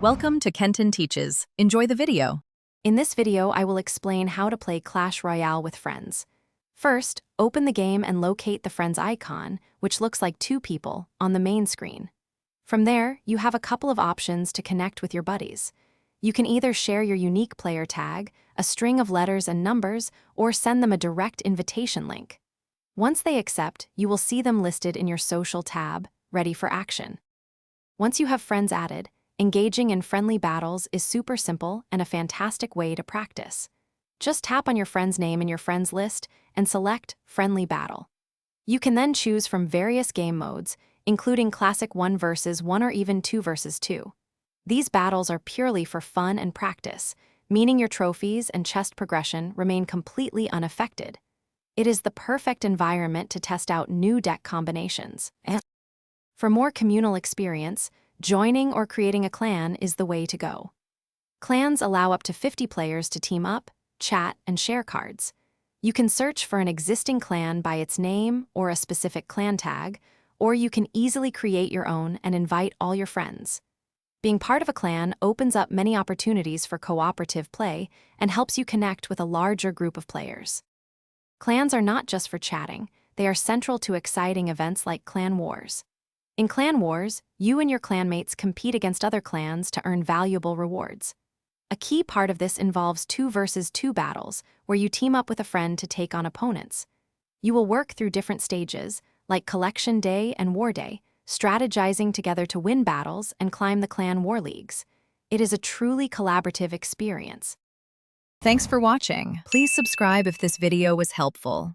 Welcome to Kenton Teaches. Enjoy the video. In this video, I will explain how to play Clash Royale with friends. First, open the game and locate the friends icon, which looks like two people, on the main screen. From there, you have a couple of options to connect with your buddies. You can either share your unique player tag, a string of letters and numbers, or send them a direct invitation link. Once they accept, you will see them listed in your social tab, ready for action. Once you have friends added, engaging in friendly battles is super simple and a fantastic way to practice. Just tap on your friend's name in your friends list and select Friendly Battle. You can then choose from various game modes, including classic 1 versus 1 or even 2 versus 2. These battles are purely for fun and practice, meaning your trophies and chest progression remain completely unaffected. It is the perfect environment to test out new deck combinations. For more communal experience, joining or creating a clan is the way to go. Clans allow up to 50 players to team up, chat, and share cards. You can search for an existing clan by its name or a specific clan tag, or you can easily create your own and invite all your friends. Being part of a clan opens up many opportunities for cooperative play and helps you connect with a larger group of players. Clans are not just for chatting, they are central to exciting events like clan wars. In clan wars, you and your clanmates compete against other clans to earn valuable rewards. A key part of this involves 2 versus 2 battles, where you team up with a friend to take on opponents. You will work through different stages, like Collection Day and War Day, strategizing together to win battles and climb the clan war leagues. It is a truly collaborative experience. Thanks for watching. Please subscribe if this video was helpful.